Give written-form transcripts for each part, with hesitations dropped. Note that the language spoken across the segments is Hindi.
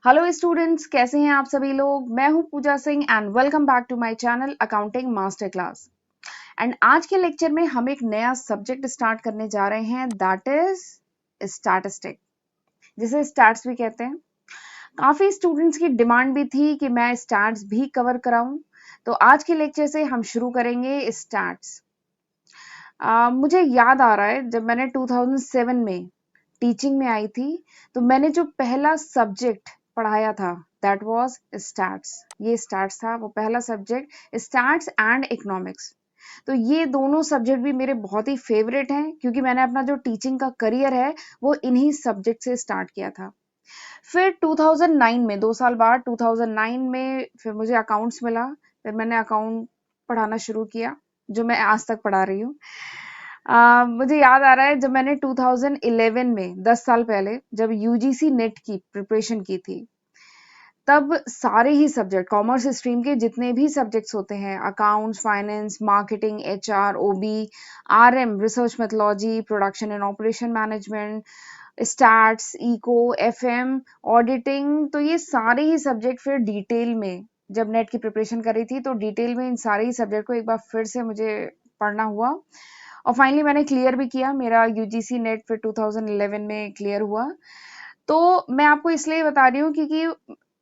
हेलो स्टूडेंट्स, कैसे हैं आप सभी लोग। मैं हूं Pooja Singh and welcome back to my channel accounting master class. And आज के लेक्चर में हम एक नया सब्जेक्ट स्टार्ट करने जा रहे हैं, दैट इज स्टैटिस्टिक, जिसे स्टैट्स भी कहते हैं। काफी स्टूडेंट्स की डिमांड भी थी कि मैं स्टैट्स भी कवर कराऊं, तो आज के लेक्चर से हम शुरू करेंगे स्टैट्स। मुझे याद आ रहा है, जब मैंने 2007 में टीचिंग में आई थी, तो मैंने जो पहला सब्जेक्ट पढ़ाया था दैट वाज स्टैट्स। ये स्टैट्स था, वो पहला सब्जेक्ट, स्टैट्स एंड इकोनॉमिक्स। तो ये दोनों सब्जेक्ट भी मेरे बहुत ही फेवरेट हैं, क्योंकि मैंने अपना जो टीचिंग का करियर है वो इन्हीं सब्जेक्ट से स्टार्ट किया था। फिर 2009 में, 2 साल बाद 2009 में फिर मुझे अकाउंट्स मिला। फिर मैंने अकाउंट पढ़ाना शुरू किया, जो मैं आज तक पढ़ा रही हूँ। मुझे याद आ रहा है, जब मैंने 2011 में 10 साल पहले जब यूजीसी नेट की प्रिपरेशन की थी, तब सारे ही सब्जेक्ट, कॉमर्स स्ट्रीम के जितने भी सब्जेक्ट्स होते हैं, accounts, finance, marketing, HR, OB, RM, research methodology, production and operation management, stats, eco, FM, auditing, तो ये सारे ही सब्जेक्ट फिर डिटेल में, जब नेट की प्रिपरेशन कर रही थी तो डिटेल में इन सारे ही सब्जेक्ट को एक बार फिर से मुझे पढ़ना हुआ। और फाइनली मैंने क्लियर भी किया, मेरा यूजीसी नेट फिर 2011 में क्लियर हुआ। तो मैं आपको इसलिए बता रही हूँ क्योंकि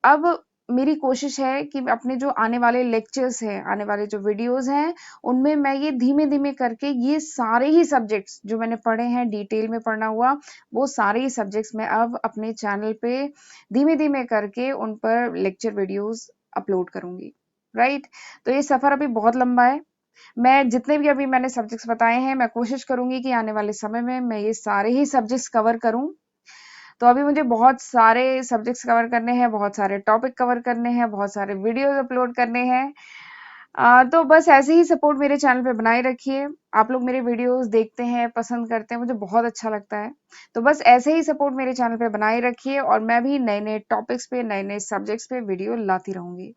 अब मेरी कोशिश है कि अपने जो आने वाले लेक्चर्स हैं, आने वाले जो वीडियोस हैं, उनमें मैं ये धीमे धीमे करके ये सारे ही सब्जेक्ट्स जो मैंने पढ़े हैं, डिटेल में पढ़ना हुआ, वो सारे ही सब्जेक्ट्स मैं अब अपने चैनल पे धीमे धीमे करके उन पर लेक्चर वीडियोस अपलोड करूंगी। राइट। तो ये सफर अभी बहुत लंबा है। मैं जितने भी अभी मैंने सब्जेक्ट्स बताए हैं, मैं कोशिश करूंगी कि आने वाले समय में मैं ये सारे ही सब्जेक्ट्स कवर करूं। तो अभी मुझे बहुत सारे सब्जेक्ट्स कवर करने हैं, बहुत सारे टॉपिक कवर करने हैं, बहुत सारे वीडियोस अपलोड करने हैं। तो बस ऐसे ही सपोर्ट मेरे चैनल पे बनाए रखिए। आप लोग मेरे वीडियोस देखते हैं, पसंद करते हैं, मुझे बहुत अच्छा लगता है। तो बस ऐसे ही सपोर्ट मेरे चैनल पे बनाए रखिए, और मैं भी नए नए टॉपिक्स पे, नए नए सब्जेक्ट्स पे वीडियो लाती रहूंगी।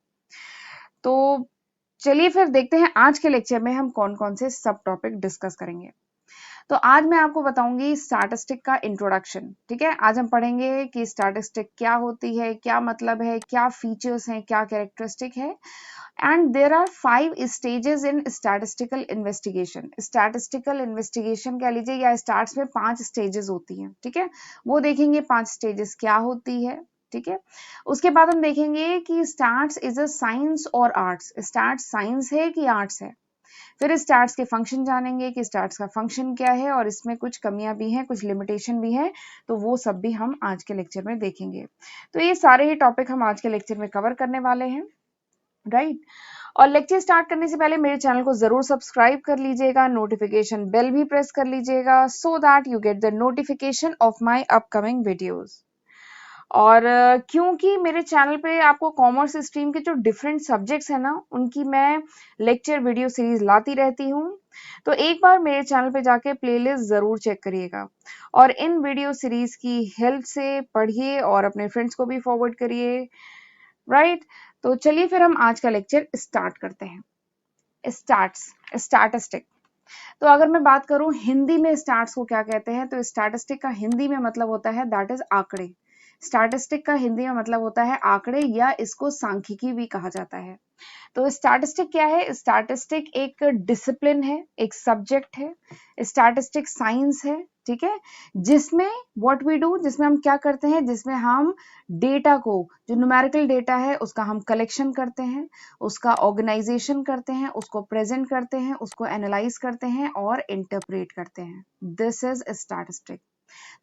तो चलिए फिर देखते हैं आज के लेक्चर में हम कौन कौन से सब टॉपिक डिस्कस करेंगे। तो आज मैं आपको बताऊंगी स्टैटिस्टिक का इंट्रोडक्शन। ठीक है, आज हम पढ़ेंगे कि स्टैटिस्टिक क्या होती है, क्या मतलब है, क्या फीचर्स हैं, क्या कैरेक्टरिस्टिक है। And there are 5 stages in statistical investigation. Statistical investigation कह लीजिए, या स्टार्ट्स में 5 स्टेजेस होती हैं। ठीक है, वो देखेंगे 5 स्टेजेस क्या होती है। ठीक है, उसके बाद हम देखेंगे कि स्टैट्स इज अ साइंस और आर्ट्स। स्टैट्स साइंस है कि आर्ट्स है। फिर स्टैट्स के फंक्शन जानेंगे कि स्टैट्स का फंक्शन क्या है, और इसमें कुछ कमियां भी हैं, कुछ लिमिटेशन भी है, तो वो सब भी हम आज के लेक्चर में देखेंगे। तो ये सारे ही टॉपिक हम आज के लेक्चर में कवर करने वाले हैं। राइट। और लेक्चर स्टार्ट करने से पहले मेरे चैनल को जरूर सब्सक्राइब कर लीजिएगा, नोटिफिकेशन बेल भी प्रेस कर लीजिएगा, so that you get the notification of my upcoming videos. और क्योंकि मेरे चैनल पे आपको कॉमर्स स्ट्रीम के जो डिफरेंट सब्जेक्ट्स हैं ना, उनकी मैं लेक्चर वीडियो सीरीज लाती रहती हूँ। तो एक बार मेरे चैनल पे जाके प्लेलिस्ट जरूर चेक करिएगा, और इन वीडियो सीरीज की हेल्प से पढ़िए और अपने फ्रेंड्स को भी फॉरवर्ड करिए। राइट। तो चलिए फिर हम आज का लेक्चर स्टार्ट करते हैं। Starts, statistic. तो अगर मैं बात करूं हिंदी में स्टैट्स को क्या कहते हैं, तो स्टैटिस्टिक का हिंदी में मतलब होता है दैट इज आंकड़े। स्टैटिस्टिक का हिंदी में मतलब होता है आंकड़े, या इसको सांख्यिकी भी कहा जाता है। तो स्टैटिस्टिक क्या है? स्टैटिस्टिक एक डिसिप्लिन है, एक सब्जेक्ट है। स्टैटिस्टिक साइंस है। ठीक है, जिसमें व्हाट वी डू, जिसमें हम क्या करते हैं, जिसमें हम डेटा को, जो न्यूमेरिकल डेटा है उसका हम कलेक्शन करते हैं, उसका ऑर्गेनाइजेशन करते हैं, उसको प्रेजेंट करते हैं, उसको एनालाइज करते हैं और इंटरप्रेट करते हैं। This is statistic.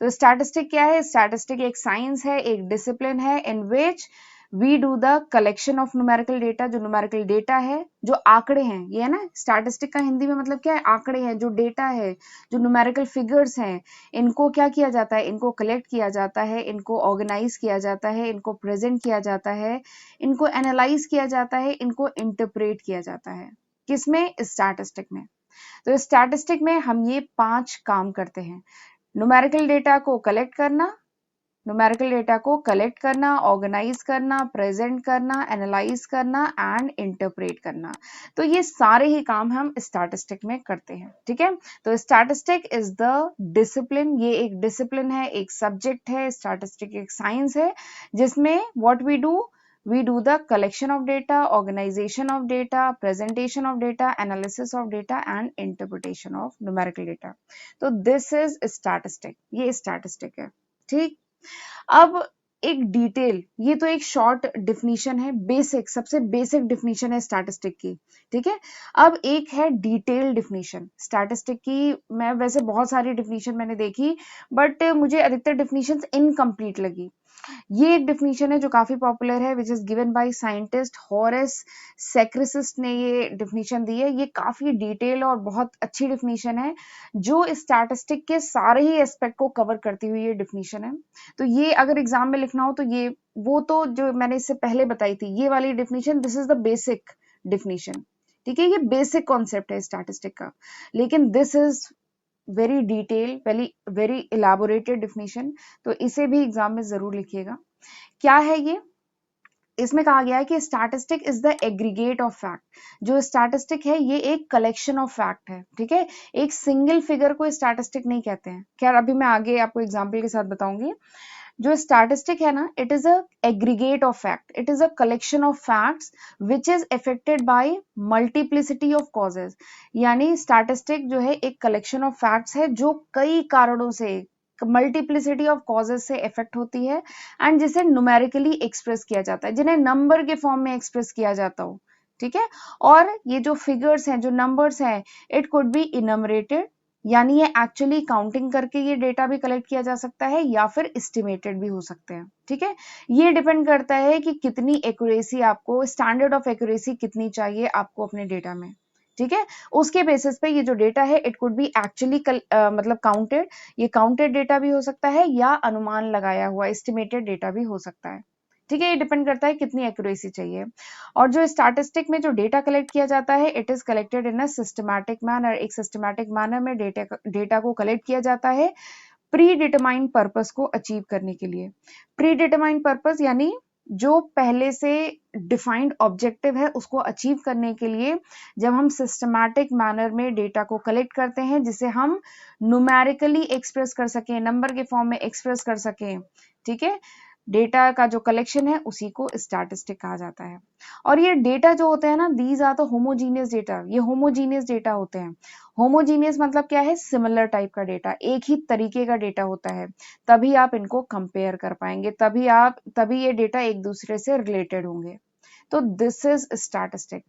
तो स्टैटिस्टिक क्या है? स्टैटिस्टिक एक साइंस है, एक डिसिप्लिन है, in which we do the collection of numerical data. जो न्यूमेरिकल डेटा है, जो आंकड़े हैं, ये है ना स्टैटिस्टिक का हिंदी में मतलब क्या है? आंकड़े हैं, जो डेटा है, जो न्यूमेरिकल फिगर्स हैं, इनको क्या किया जाता है? इनको कलेक्ट किया जाता है, इनको ऑर्गेनाइज किया जाता है, इनको प्रेजेंट किया जाता है, इनको एनालाइज किया जाता है, इनको इंटरप्रेट किया जाता है। किसमें? स्टैटिस्टिक में। तो स्टैटिस्टिक में हम ये 5 काम करते हैं। न्यूमेरिकल डेटा को कलेक्ट करना, न्यूमेरिकल डेटा को कलेक्ट करना, ऑर्गेनाइज करना, प्रेजेंट करना, एनालाइज करना एंड इंटरप्रेट करना। तो ये सारे ही काम हम स्टैटिस्टिक में करते हैं, ठीक है। तो स्टैटिस्टिक इज द डिसिप्लिन, ये एक डिसिप्लिन है, एक सब्जेक्ट है, स्टैटिस्टिक एक साइंस है जिसमें what we do the collection of data, organization of data, presentation of data, analysis of data and interpretation of numerical data। तो this is statistic, ये statistic है, ठीक। अब एक डिटेल, ये तो एक शॉर्ट डिफिनीशन है, बेसिक, सबसे बेसिक डिफिनीशन है स्टैटिस्टिक की, ठीक है। अब एक है डिटेल डिफिनीशन स्टैटिस्टिक की। मैं वैसे बहुत सारी डिफिनीशन मैंने देखी, बट मुझे अधिकतर डिफिनीशंस इनकम्प्लीट लगी। ये एक डिफिनीशन है जो काफी पॉपुलर है, which is given by scientist Horace Secrist ने ये डिफिनीशन दी है। ये काफी डिटेल और बहुत अच्छी डिफिनीशन है जो स्टैटिस्टिक के सारे ही एस्पेक्ट को कवर करती हुई ये डिफिनीशन है। तो ये अगर एग्जाम में लिखना हो तो ये वो तो जो मैंने इससे पहले बताई थी ये वाली definition, this is the basic definition, ठीक है। ये बेसिक कॉन्सेप्ट है स्टैटिस्टिक का, लेकिन this is very detail, very elaborated definition. तो इसे भी एग्जाम में जरूर लिखिएगा। क्या है ये? इसमें कहा गया है कि statistic is the aggregate of fact. जो स्टैटिस्टिक है ये एक कलेक्शन ऑफ फैक्ट है, ठीक है। एक सिंगल फिगर को स्टैटिस्टिक नहीं कहते हैं। खैर अभी मैं आगे आपको एग्जाम्पल के साथ बताऊंगी। जो स्टैटिस्टिक है ना, it is a aggregate of fact, it is a collection of facts which is affected by multiplicity of causes. यानी स्टैटिस्टिक जो है एक कलेक्शन ऑफ फैक्ट्स है जो कई कारणों से, मल्टीप्लिसिटी ऑफ कॉजेज से इफेक्ट होती है एंड जिसे न्यूमेरिकली एक्सप्रेस किया जाता है, जिन्हें नंबर के फॉर्म में एक्सप्रेस किया जाता हो, ठीक है। और ये जो फिगर्स हैं, जो नंबर्स हैं, इट कुड बी इनमरेटेड, यानी ये एक्चुअली काउंटिंग करके ये डेटा भी कलेक्ट किया जा सकता है या फिर एस्टिमेटेड भी हो सकते हैं, ठीक है। ये डिपेंड करता है कि कितनी एक्यूरेसी आपको, स्टैंडर्ड ऑफ एक्यूरेसी कितनी चाहिए आपको अपने डेटा में, ठीक है। उसके बेसिस पे ये जो डेटा है इट कुड बी एक्चुअली मतलब काउंटेड, ये काउंटेड डेटा भी हो सकता है या अनुमान लगाया हुआ एस्टिमेटेड डेटा भी हो सकता है, ठीक है। ये डिपेंड करता है कितनी एक्यूरेसी चाहिए। और जो स्टैटिस्टिक में जो डेटा कलेक्ट किया जाता है, it is collected in a systematic manner, एक सिस्टमैटिक मैनर में डेटा को कलेक्ट किया जाता है प्री डिटरमाइंड पर्पस को अचीव करने के लिए। प्री डिटरमाइंड पर्पस यानी जो पहले से डिफाइंड ऑब्जेक्टिव है उसको अचीव करने के लिए जब हम सिस्टमैटिक मैनर में डेटा को कलेक्ट करते हैं, जिसे हम न्यूमेरिकली एक्सप्रेस कर सकें, नंबर के फॉर्म में एक्सप्रेस कर सकें, ठीक है। डेटा का जो कलेक्शन है उसी को स्टैटिस्टिक कहा जाता है। और ये डेटा जो होते हैं ना, these are the homogeneous data, ये होमोजीनियस डेटा होते हैं। होमोजीनियस मतलब क्या है? सिमिलर टाइप का डेटा, एक ही तरीके का डेटा होता है, तभी आप इनको कंपेयर कर पाएंगे, तभी ये डेटा एक दूसरे से रिलेटेड होंगे। तो दिस इज स्टैटिस्टिक,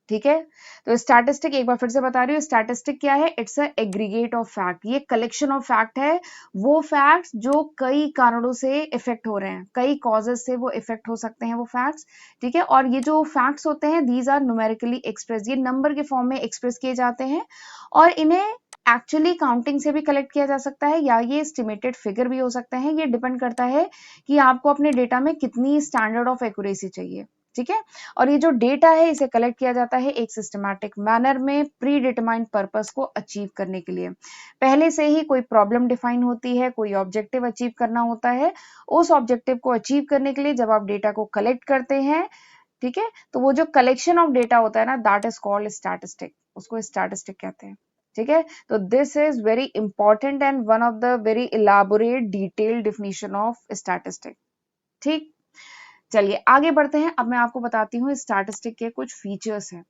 ठीक है। तो स्टैटिस्टिक एक बार फिर से बता रही हूँ, स्टैटिस्टिक क्या है? It's a aggregate of fact, ये कलेक्शन ऑफ फैक्ट है, वो फैक्ट्स जो कई कारणों से इफेक्ट हो रहे हैं, कई कॉजेज से वो इफेक्ट हो सकते हैं वो फैक्ट्स, ठीक है। और ये जो फैक्ट्स होते हैं दीज आर न्यूमेरिकली एक्सप्रेस, ये नंबर के फॉर्म में एक्सप्रेस किए जाते हैं और इन्हें एक्चुअली काउंटिंग से भी कलेक्ट किया जा सकता है या ये एस्टिमेटेड फिगर भी हो सकते हैं। ये डिपेंड करता है कि आपको अपने डेटा में कितनी स्टैंडर्ड ऑफ एक्यूरेसी चाहिए, ठीक है। और ये जो डेटा है इसे कलेक्ट किया जाता है एक सिस्टमैटिक मैनर में प्री डिटरमाइंड पर्पस को अचीव करने के लिए। पहले से ही कोई प्रॉब्लम डिफाइन होती है, कोई ऑब्जेक्टिव अचीव करना होता है, उस ऑब्जेक्टिव को अचीव करने के लिए जब आप डेटा को कलेक्ट करते हैं, ठीक है, तो वो जो कलेक्शन ऑफ डेटा होता है ना, दैट इज कॉल्ड स्टैटिस्टिक, उसको स्टैटिस्टिक कहते हैं, ठीक है। तो this is very important and one of the very elaborate detailed definition of statistic, ठीक। चलिए आगे बढ़ते हैं। अब मैं आपको बताती हूँ स्टैटिस्टिक के कुछ फीचर्स हैं।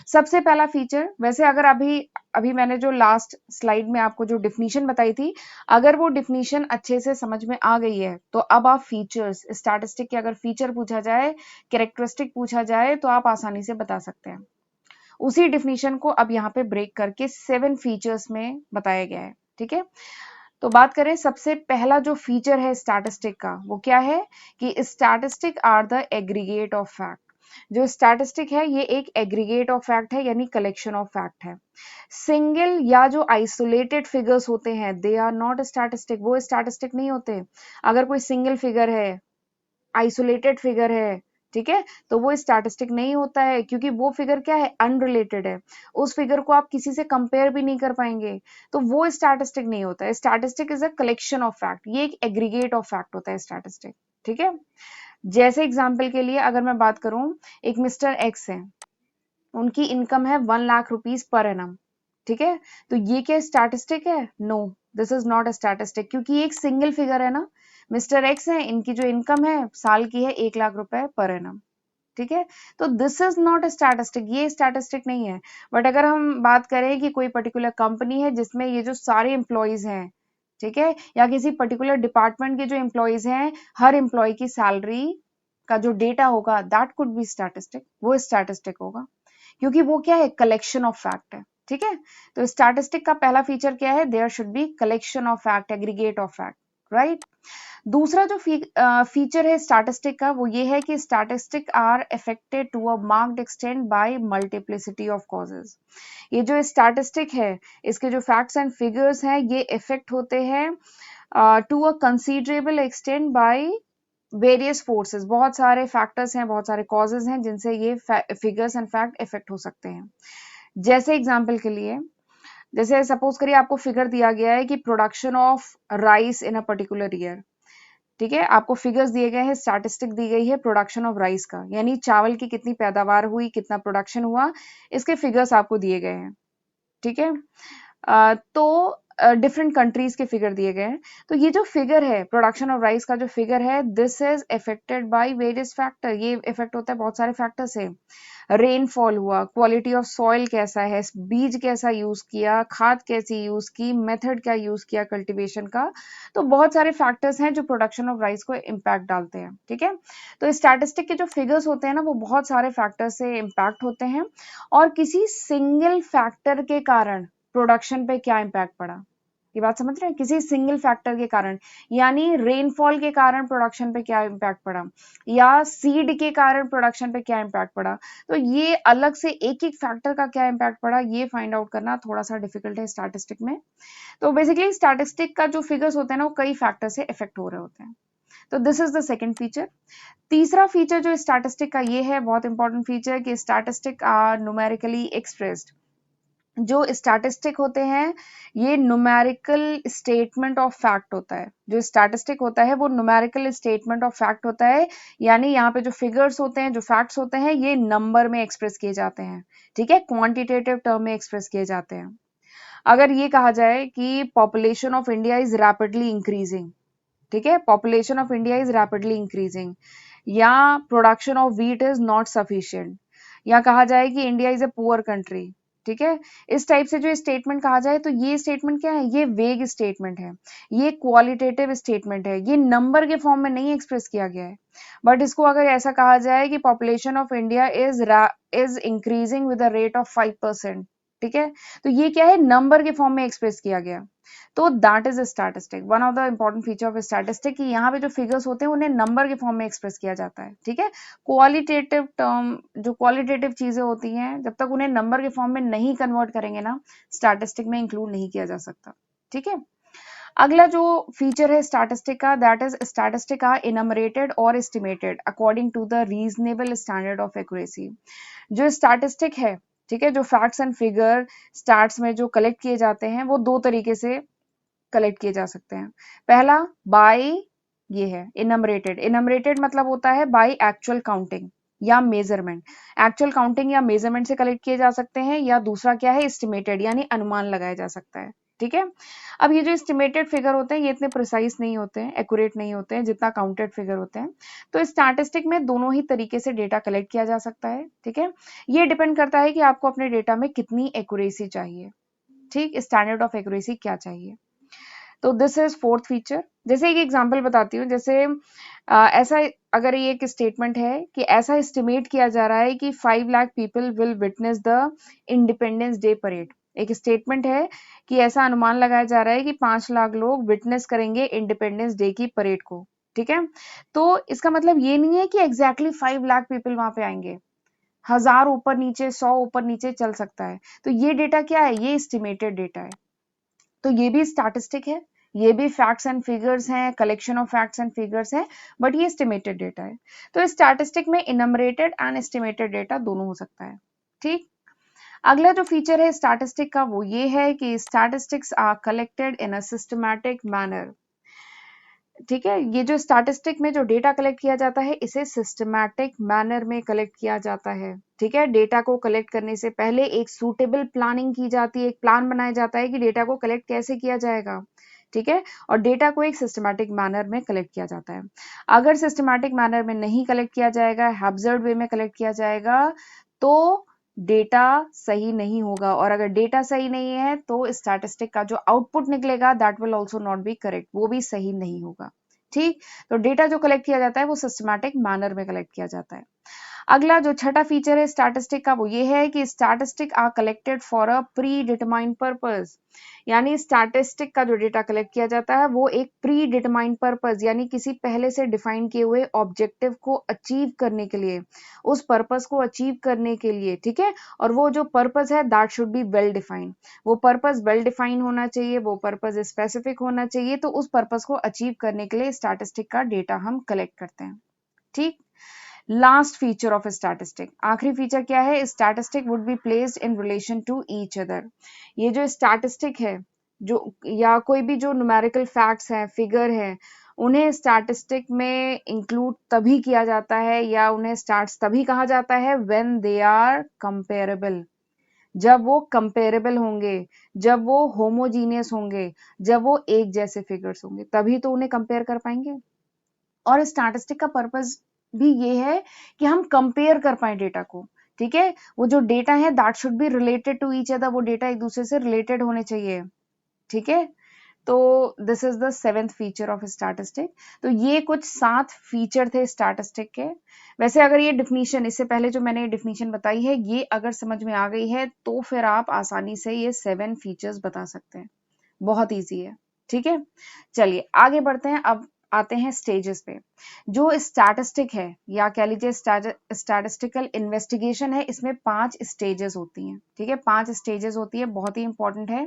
सबसे पहला फीचर, वैसे अगर अभी अभी मैंने जो लास्ट स्लाइड में आपको जो डिफिनीशन बताई थी, अगर वो डिफिनीशन अच्छे से समझ में आ गई है तो अब आप फीचर्स, स्टैटिस्टिक के अगर फीचर पूछा जाए, कैरेक्टरिस्टिक पूछा जाए तो आप आसानी से बता सकते हैं। उसी डिफिनीशन को अब यहाँ पे ब्रेक करके 7 फीचर्स में बताया गया है, ठीक है। तो बात करें, सबसे पहला जो फीचर है स्टैटिस्टिक का वो क्या है कि statistic are the aggregate of fact. जो स्टैटिस्टिक है ये एक एग्रीगेट ऑफ फैक्ट है, यानी कलेक्शन ऑफ फैक्ट है। सिंगल या जो आइसोलेटेड फिगर्स होते हैं दे आर नॉट स्टैटिस्टिक, वो स्टैटिस्टिक नहीं होते। अगर कोई सिंगल फिगर है, आइसोलेटेड फिगर है, ठीक है, तो वो स्टैटिस्टिक नहीं होता है, क्योंकि वो फिगर क्या है, अनरिलेटेड है, उस फिगर को आप किसी से कंपेयर भी नहीं कर पाएंगे, तो वो स्टैटिस्टिक नहीं होता है। Statistic is a collection of fact, ये एक एग्रीगेट ऑफ फैक्ट होता है स्टैटिस्टिक। ठीक है, जैसे एग्जाम्पल के लिए अगर मैं बात करूं, एक मिस्टर एक्स है, उनकी इनकम है 1 लाख रुपीज पर एनम। ठीक है, तो ये क्या स्टैटिस्टिक है? No, this is not a statistic, क्योंकि ये एक सिंगल फिगर है ना। मिस्टर एक्स है, इनकी जो इनकम है साल की है 1 लाख रुपए पर एनम। ठीक है, तो this is not a statistic, ये स्टैटिस्टिक नहीं है। बट अगर हम बात करें कि कोई पर्टिकुलर कंपनी है जिसमें ये जो सारे एम्प्लॉयज हैं, ठीक है, या किसी पर्टिकुलर डिपार्टमेंट के जो एम्प्लॉयज हैं, हर एम्प्लॉय की सैलरी का जो डेटा होगा, दैट कुड बी स्टैटिस्टिक, वो स्टैटिस्टिक होगा, क्योंकि वो क्या है, कलेक्शन ऑफ फैक्ट है। ठीक है, तो स्टैटिस्टिक का पहला फीचर क्या है, there should be collection of fact, aggregate of fact, right. दूसरा जो फीचर है स्टैटिस्टिक का, वो ये है कि statistic are affected to a marked extent by multiplicity of causes. ये जो स्टैटिस्टिक है, इसके जो फैक्ट्स एंड फिगर्स हैं, ये इफेक्ट होते हैं to a considerable extent by various forces, बहुत सारे फैक्टर्स हैं, बहुत सारे कॉजेज हैं जिनसे ये फिगर्स एंड फैक्ट इफेक्ट हो सकते हैं। जैसे एग्जांपल के लिए, जैसे सपोज करिए आपको फिगर दिया गया है कि production of rice in a particular year. ठीक है, आपको फिगर्स दिए गए हैं, स्टैटिस्टिक दी गई है प्रोडक्शन ऑफ राइस का, यानी चावल की कितनी पैदावार हुई, कितना प्रोडक्शन हुआ, इसके फिगर्स आपको दिए गए हैं। ठीक है, तो डिफरेंट कंट्रीज के फिगर दिए गए हैं। तो ये जो फिगर है प्रोडक्शन ऑफ राइस का, जो फिगर है, this is affected by various factor, ये इफेक्ट होता है बहुत सारे फैक्टर से। रेनफॉल हुआ, क्वालिटी ऑफ सॉइल कैसा है, बीज कैसा यूज किया, खाद कैसी यूज की, मेथड क्या यूज किया कल्टीवेशन का, तो बहुत सारे फैक्टर्स हैं जो प्रोडक्शन ऑफ राइस को इम्पैक्ट डालते हैं। ठीक है, तो स्टैटिस्टिक के जो फिगर्स होते हैं ना, वो बहुत सारे फैक्टर्स से इम्पैक्ट होते हैं, और किसी सिंगल फैक्टर के कारण प्रोडक्शन पे क्या इम्पैक्ट पड़ा, ये बात समझ रहे हैं, किसी सिंगल फैक्टर के कारण, यानी रेनफॉल के कारण प्रोडक्शन पे क्या इम्पैक्ट पड़ा, या सीड के कारण प्रोडक्शन पे क्या इम्पैक्ट पड़ा, तो ये अलग से एक एक फैक्टर का क्या इम्पैक्ट पड़ा, ये फाइंड आउट करना थोड़ा सा डिफिकल्ट है स्टैटिस्टिक में। तो बेसिकली स्टैटिस्टिक का जो फिगर्स होते हैं ना, वो कई फैक्टर से इफेक्ट हो रहे होते हैं। तो this is the second feature. तीसरा फीचर जो स्टैटिस्टिक का ये है, बहुत इंपॉर्टेंट फीचर, कि स्टैटिस्टिक आर न्यूमेरिकली एक्सप्रेस्ड। जो स्टैटिस्टिक होते हैं, ये न्यूमेरिकल स्टेटमेंट ऑफ फैक्ट होता है। जो स्टैटिस्टिक होता है वो न्यूमेरिकल स्टेटमेंट ऑफ फैक्ट होता है, यानी यहाँ पे जो फिगर्स होते हैं, जो फैक्ट्स होते हैं, ये नंबर में एक्सप्रेस किए जाते हैं। ठीक है, क्वांटिटेटिव टर्म में एक्सप्रेस किए जाते हैं। अगर ये कहा जाए कि population of India is rapidly increasing, ठीक है, population of India is rapidly increasing, या production of wheat is not sufficient, या कहा जाए कि India is a poor country, ठीक है, इस टाइप से जो स्टेटमेंट कहा जाए, तो ये स्टेटमेंट क्या है, ये वेग स्टेटमेंट है, ये क्वालिटेटिव स्टेटमेंट है, ये नंबर के फॉर्म में नहीं एक्सप्रेस किया गया है। बट इसको अगर ऐसा कहा जाए कि population of India is increasing with the rate of 5%, ठीक है, तो ये क्या है, नंबर के फॉर्म में एक्सप्रेस किया गया। तो that is a statistic, one of the important feature of statistic, कि यहाँ पे जो फिगर्स होते हैं उन्हें नंबर के फॉर्म में एक्सप्रेस किया जाता है। ठीक है, क्वालिटेटिव टर्म, जो क्वालिटेटिव चीजें होती हैं, जब तक उन्हें नंबर के फॉर्म में नहीं कन्वर्ट करेंगे ना, स्टैटिस्टिक में इंक्लूड नहीं किया जा सकता। ठीक है, अगला जो फीचर है स्टैटिस्टिक का, that is statistic are enumerated और estimated according to the reasonable standard of accuracy. जो स्टैटिस्टिक है, ठीक है, जो फैक्ट्स एंड फिगर स्टैट्स में जो कलेक्ट किए जाते हैं, वो दो तरीके से कलेक्ट किए जा सकते हैं। पहला बाय, ये है इनमरेटेड, इनमरेटेड मतलब होता है बाय एक्चुअल काउंटिंग या मेजरमेंट, एक्चुअल काउंटिंग या मेजरमेंट से कलेक्ट किए जा सकते हैं, या दूसरा क्या है, एस्टिमेटेड, यानी अनुमान लगाया जा सकता है। ठीक है, अब ये जो एस्टिमेटेड फिगर होते हैं, ये इतने प्रिसाइज नहीं होते हैं, एक्यूरेट नहीं होते हैं जितना काउंटेड फिगर होते हैं। तो स्टैटिस्टिक में दोनों ही तरीके से डेटा कलेक्ट किया जा सकता है। ठीक है, ये डिपेंड करता है कि आपको अपने डेटा में कितनी एक्यूरेसी चाहिए, ठीक, स्टैंडर्ड ऑफ एक्यूरेसी क्या चाहिए। तो दिस इज फोर्थ फीचर। जैसे एक एग्जांपल बताती हूँ, जैसे ऐसा, अगर ये एक स्टेटमेंट है कि ऐसा एस्टिमेट किया जा रहा है कि 5 lakh people will witness the independence day parade, एक स्टेटमेंट है कि ऐसा अनुमान लगाया जा रहा है कि 5 लाख लोग विटनेस करेंगे इंडिपेंडेंस डे की परेड को। ठीक है, तो इसका मतलब ये नहीं है कि एग्जैक्टली 5 लाख पीपल वहां पे आएंगे, 1000 ऊपर नीचे, 100 ऊपर नीचे चल सकता है। तो ये डेटा क्या है, ये एस्टिमेटेड डेटा है, तो ये भी स्टैटिस्टिक है। ये भी फैक्ट्स एंड फिगर्स हैं, collection of facts and figures हैं, बट ये एस्टिमेटेड डेटा है। तो स्टैटिस्टिक में इनमरेटेड एंड एस्टिमेटेड डेटा दोनों हो सकता है। ठीक, अगला जो फीचर है स्टैटिस्टिक का वो ये है कि statistics are collected in a systematic manner. ठीक है, ये जो स्टैटिस्टिक में जो डेटा कलेक्ट किया जाता है इसे सिस्टमैटिक मैनर में कलेक्ट किया जाता है। ठीक है, डेटा को कलेक्ट करने से पहले एक सूटेबल प्लानिंग की जाती है, एक प्लान बनाया जाता है कि डेटा को कलेक्ट कैसे किया जाएगा। ठीक है, और डेटा को एक सिस्टमैटिक मैनर में कलेक्ट किया जाता है। अगर सिस्टमैटिक मैनर में नहीं कलेक्ट किया जाएगा, हैब्जर्ड वे में कलेक्ट किया जाएगा, तो डेटा सही नहीं होगा, और अगर डेटा सही नहीं है तो स्टैटिस्टिक का जो आउटपुट निकलेगा that will also not be correct, वो भी सही नहीं होगा। ठीक, तो डेटा जो कलेक्ट किया जाता है वो सिस्टमैटिक मैनर में कलेक्ट किया जाता है। अगला जो छठा फीचर है स्टैटिस्टिक का वो ये है कि statistic are collected for a predetermined purpose. यानी स्टैटिस्टिक का जो डेटा कलेक्ट किया जाता है वो एक प्री डिटरमाइंड पर्पस, यानी किसी पहले से डिफाइन किए हुए ऑब्जेक्टिव को अचीव करने के लिए, उस पर्पस को अचीव करने के लिए। ठीक है, और वो जो पर्पस है that should be well defined, वो पर्पस वेल डिफाइन होना चाहिए, वो पर्पस स्पेसिफिक होना चाहिए, तो उस पर्पस को अचीव करने के लिए स्टैटिस्टिक का डेटा हम कलेक्ट करते हैं। ठीक, लास्ट फीचर ऑफ स्टैटिस्टिक, आखिरी फीचर क्या है, statistic would be placed in relation to each other. ये जो स्टैटिस्टिक है, जो या कोई भी जो न्यूमेरिकल फैक्ट्स हैं, फिगर है, उन्हें स्टैटिस्टिक में इंक्लूड तभी किया जाता है या उन्हें स्टैट्स तभी कहा जाता है व्हेन दे आर कंपेरेबल, जब वो कंपेरेबल होंगे, जब वो होमोजीनियस होंगे, जब वो एक जैसे फिगर्स होंगे, तभी तो उन्हें कंपेयर कर पाएंगे। और स्टैटिस्टिक का पर्पस भी ये है कि हम कंपेयर कर पाए डेटा को। ठीक है, वो जो डेटा है that should be related to each other, वो डेटा एक दूसरे से रिलेटेड होने चाहिए। ठीक है, तो this is the seventh feature of statistic. तो ये कुछ 7 फीचर थे स्टैटिस्टिक के। वैसे अगर ये डिफिनीशन, इससे पहले जो मैंने डिफिनीशन बताई है, ये अगर समझ में आ गई है तो फिर आप आसानी से ये 7 फीचर्स बता सकते हैं, बहुत इजी है। ठीक है, चलिए आगे बढ़ते हैं। अब आते हैं स्टेजेस पे। जो स्टैटिस्टिक है या कह लीजिए स्टैटिस्टिकल इन्वेस्टिगेशन है, इसमें 5 स्टेजेस होती हैं। ठीक है, 5 स्टेजेस होती है, बहुत ही इंपॉर्टेंट है।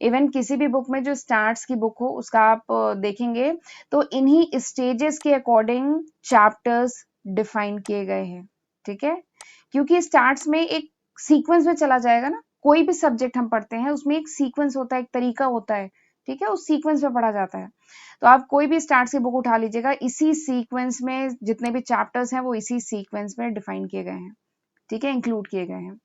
इवन किसी भी बुक में जो स्टैट्स की बुक हो उसका आप देखेंगे तो इन्हीं स्टेजेस के अकॉर्डिंग चैप्टर्स डिफाइन किए गए हैं। ठीक है, क्योंकि स्टैट्स में एक सीक्वेंस में चला जाएगा ना, कोई भी सब्जेक्ट हम पढ़ते हैं उसमें एक सीक्वेंस होता है, एक तरीका होता है। ठीक है, उस सीक्वेंस में पढ़ा जाता है। तो आप कोई भी स्टैट्स की बुक उठा लीजिएगा, इसी सीक्वेंस में जितने भी चैप्टर्स हैं वो इसी सीक्वेंस में डिफाइन किए गए हैं। ठीक है, इंक्लूड किए गए हैं।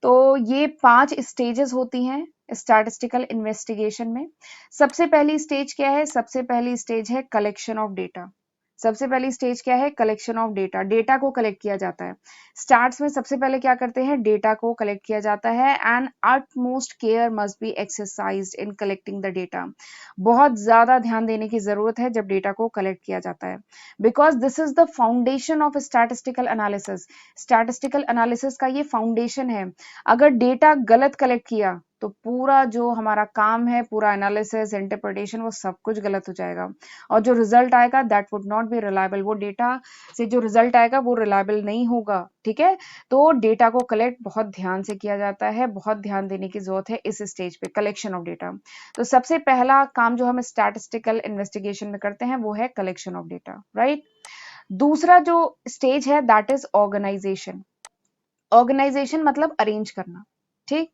तो ये 5 स्टेजेस होती हैं स्टैटिस्टिकल इन्वेस्टिगेशन में। सबसे पहली स्टेज क्या है, सबसे पहली स्टेज है कलेक्शन ऑफ डेटा। सबसे पहली स्टेज क्या है, कलेक्शन ऑफ डेटा, डेटा को कलेक्ट किया जाता है। स्टार्ट्स में सबसे पहले क्या करते हैं, डेटा को कलेक्ट किया जाता है and utmost care must be exercised in collecting the data. बहुत ज्यादा ध्यान देने की जरूरत है जब डेटा को कलेक्ट किया जाता है, because this is the foundation of statistical analysis. Statistical analysis का ये फाउंडेशन है। अगर डेटा गलत कलेक्ट किया तो पूरा जो हमारा काम है, पूरा एनालिसिस, इंटरप्रिटेशन, वो सब कुछ गलत हो जाएगा, और जो रिजल्ट आएगा that would not be reliable. वो डेटा से जो रिजल्ट आएगा वो रिलायबल नहीं होगा। ठीक है, तो डेटा को कलेक्ट बहुत ध्यान से किया जाता है, बहुत ध्यान देने की जरूरत है इस स्टेज पे, कलेक्शन ऑफ डेटा। तो सबसे पहला काम जो हम स्टैटिस्टिकल इन्वेस्टिगेशन में करते हैं वो है कलेक्शन ऑफ डेटा, राइट। दूसरा जो स्टेज है दैट इज ऑर्गेनाइजेशन। ऑर्गेनाइजेशन मतलब अरेंज करना। ठीक,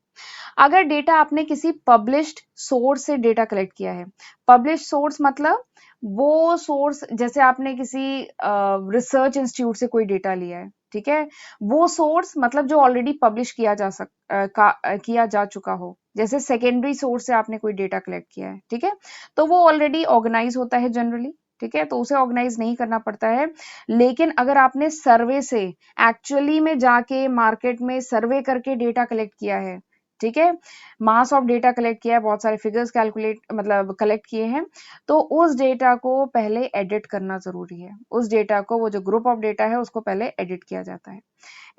अगर डेटा आपने किसी पब्लिश्ड सोर्स से डेटा कलेक्ट किया है, पब्लिश्ड सोर्स मतलब वो सोर्स, जैसे आपने किसी रिसर्च इंस्टीट्यूट से कोई डेटा लिया है, ठीक है, वो सोर्स मतलब जो ऑलरेडी पब्लिश किया जा चुका हो। जैसे सेकेंडरी सोर्स से आपने कोई डेटा कलेक्ट किया है, ठीक है, तो वो ऑलरेडी ऑर्गेनाइज होता है जनरली। ठीक है, तो उसे ऑर्गेनाइज नहीं करना पड़ता है। लेकिन अगर आपने सर्वे से, एक्चुअली में जाके मार्केट में सर्वे करके डेटा कलेक्ट किया है, ठीक है, मास ऑफ डेटा कलेक्ट किया है, बहुत सारे फिगर्स कैलकुलेट मतलब कलेक्ट किए हैं, तो उस डेटा को पहले एडिट करना जरूरी है। उस डेटा को, वो जो ग्रुप ऑफ डेटा है उसको पहले एडिट किया जाता है।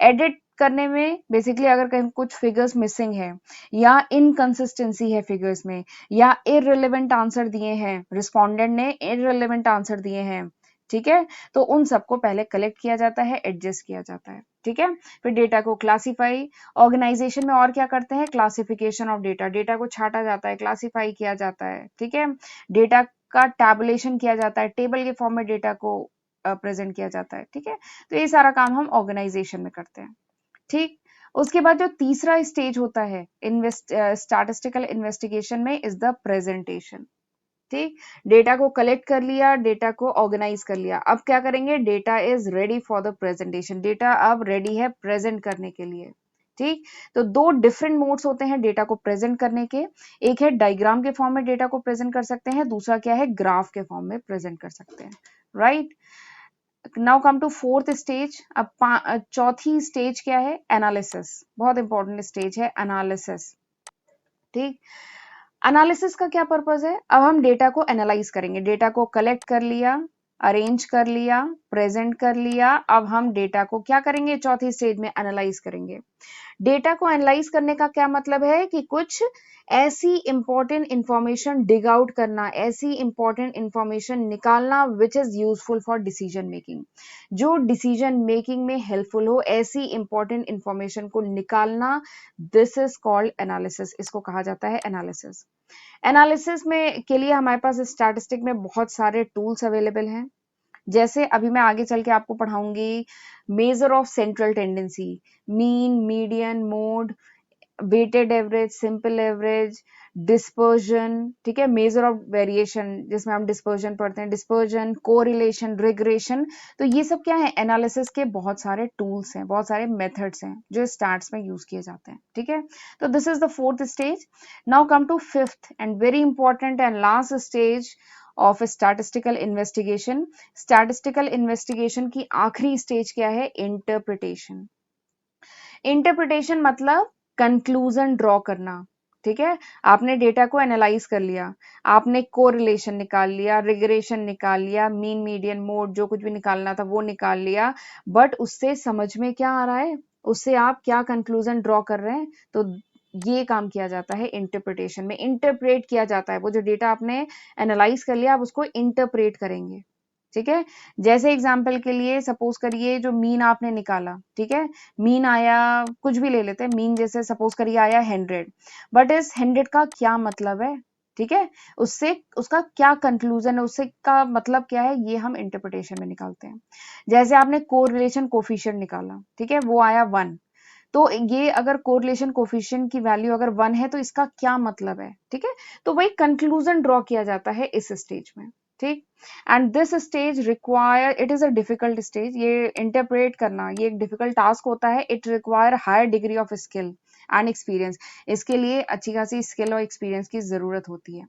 एडिट करने में बेसिकली अगर कहीं कुछ फिगर्स मिसिंग है या इनकंसिस्टेंसी है फिगर्स में, या इररिलेवेंट आंसर दिए हैं, रिस्पोंडेंट ने इररिलेवेंट आंसर दिए हैं, ठीक है। तो उन सबको पहले कलेक्ट किया जाता है, एडजस्ट किया जाता है, ठीक है। फिर डेटा को क्लासिफाई, ऑर्गेनाइजेशन में और क्या करते हैं, क्लासिफिकेशन ऑफ डेटा, डेटा को छांटा जाता है, क्लासिफाई किया जाता है, ठीक है। डेटा का टैबुलेशन किया जाता है, टेबल के फॉर्म में डेटा को प्रेजेंट किया जाता है, ठीक है। तो ये सारा काम हम ऑर्गेनाइजेशन में करते हैं, ठीक। उसके बाद जो तीसरा स्टेज होता है स्टैटिस्टिकल इन्वेस्टिगेशन में इज द प्रेजेंटेशन, ठीक। डेटा को कलेक्ट कर लिया, डेटा को ऑर्गेनाइज कर लिया, अब क्या करेंगे, data is ready for the presentation, data अब रेडी है प्रेजेंट करने के लिए, ठीक। तो दो डिफरेंट मोड्स होते हैं डेटा को प्रेजेंट करने के, एक है डायग्राम के फॉर्म में डेटा को प्रेजेंट कर सकते हैं, दूसरा क्या है, ग्राफ के फॉर्म में प्रेजेंट कर सकते हैं, right. Now come to fourth stage. अब चौथी स्टेज क्या है, एनालिसिस, बहुत इंपॉर्टेंट स्टेज है एनालिसिस, ठीक। एनालिसिस का क्या पर्पस है, अब हम डेटा को एनालाइज करेंगे, डेटा को कलेक्ट कर लिया, अरेंज कर लिया, प्रेजेंट कर लिया, अब हम डेटा को क्या करेंगे, चौथी स्टेज में एनालाइज करेंगे। डेटा को एनालाइज करने का क्या मतलब है कि कुछ ऐसी इंपॉर्टेंट इंफॉर्मेशन डिग आउट करना, ऐसी इंपॉर्टेंट इंफॉर्मेशन निकालना which is useful for decision making, जो डिसीजन मेकिंग में हेल्पफुल हो, ऐसी इंपॉर्टेंट इंफॉर्मेशन को निकालना, दिस इज कॉल्ड एनालिसिस, इसको कहा जाता है एनालिसिस। एनालिसिस में के लिए हमारे पास स्टैटिस्टिक में बहुत सारे टूल्स अवेलेबल हैं, जैसे अभी मैं आगे चल के आपको पढ़ाऊंगी measure of central tendency, mean, median, mode, weighted average, simple average, dispersion, ठीक है, मेजर ऑफ वेरिएशन जिसमें हम डिस्पर्जन पढ़ते हैं, डिस्पर्जन, कोरिलेशन, रिग्रेशन। तो ये सब क्या है, एनालिसिस के बहुत सारे टूल्स हैं, बहुत सारे मेथड्स हैं जो स्टैट्स में यूज किए जाते हैं, ठीक है। तो this is the fourth stage. Now come to fifth and very important and last stage of statistical investigation. Statistical investigation की आखिरी स्टेज क्या है, इंटरप्रिटेशन। इंटरप्रिटेशन मतलब कंक्लूजन ड्रॉ करना, ठीक है। आपने डेटा को एनालाइज कर लिया, आपने कोरिलेशन निकाल लिया, रिग्रेशन निकाल लिया, मीन, मीडियन, मोड, जो कुछ भी निकालना था वो निकाल लिया, बट उससे समझ में क्या आ रहा है, उससे आप क्या कंक्लूजन ड्रॉ कर रहे हैं, तो ये काम किया जाता है इंटरप्रिटेशन में, इंटरप्रेट किया जाता है, वो जो डेटा आपने एनालाइज कर लिया आप उसको इंटरप्रेट करेंगे, ठीक है। जैसे एग्जाम्पल के लिए सपोज करिए जो मीन आपने निकाला, ठीक है, मीन आया, कुछ भी ले लेते हैं, मीन जैसे सपोज करिए आया 100, बट इस 100 का क्या मतलब है, ठीक है, उससे उसका क्या कंक्लूजन है, उससे का मतलब क्या है, ये हम इंटरप्रिटेशन में निकालते हैं। जैसे आपने कोरिलेशन कोफिशिएंट निकाला, ठीक है, वो आया 1, तो ये अगर कोरिलेशन कोफिशिएंट की वैल्यू अगर 1 है तो इसका क्या मतलब है, ठीक है। तो वही कंक्लूजन ड्रॉ किया जाता है इस स्टेज में, ठीक। And this stage require, it is a difficult stage, ये इंटरप्रेट करना ये एक डिफिकल्ट टास्क होता है, it require higher degree of skill and experience, इसके लिए अच्छी खासी स्किल और एक्सपीरियंस की जरूरत होती है।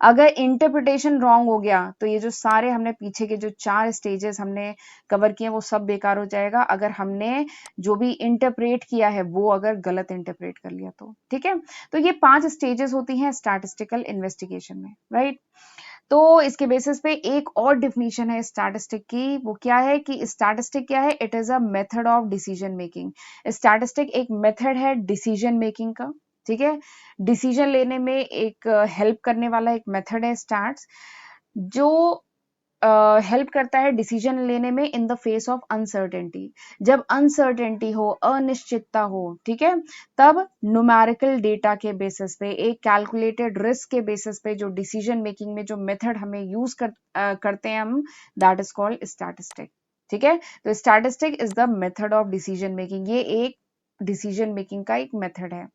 अगर इंटरप्रिटेशन रॉन्ग हो गया तो ये जो सारे हमने पीछे के जो 4 स्टेजेस हमने कवर किए वो सब बेकार हो जाएगा, अगर हमने जो भी इंटरप्रेट किया है वो अगर गलत इंटरप्रेट कर लिया तो, ठीक है। तो ये 5 स्टेजेस होती हैं स्टैटिस्टिकल इन्वेस्टिगेशन में, राइट। तो इसके बेसिस पे एक और डिफिनीशन है स्टैटिस्टिक की, वो क्या है कि स्टैटिस्टिक क्या है, it is a method of decision making. Statistic एक मेथड है डिसीजन मेकिंग का, ठीक है, डिसीजन लेने में एक हेल्प करने वाला एक मेथड है स्टैट्स, जो हेल्प करता है डिसीजन लेने में in the face of uncertainty, जब अनसर्टेनिटी हो, अनिश्चितता हो, ठीक है, तब न्यूमेरिकल डेटा के बेसिस पे, एक कैलकुलेटेड रिस्क के बेसिस पे जो डिसीजन मेकिंग में जो मेथड हमें यूज करते हैं हम, दैट इज कॉल्ड स्टैटिस्टिक, ठीक है। तो statistic is the method of decision making, ये एक डिसीजन मेकिंग का एक मेथड है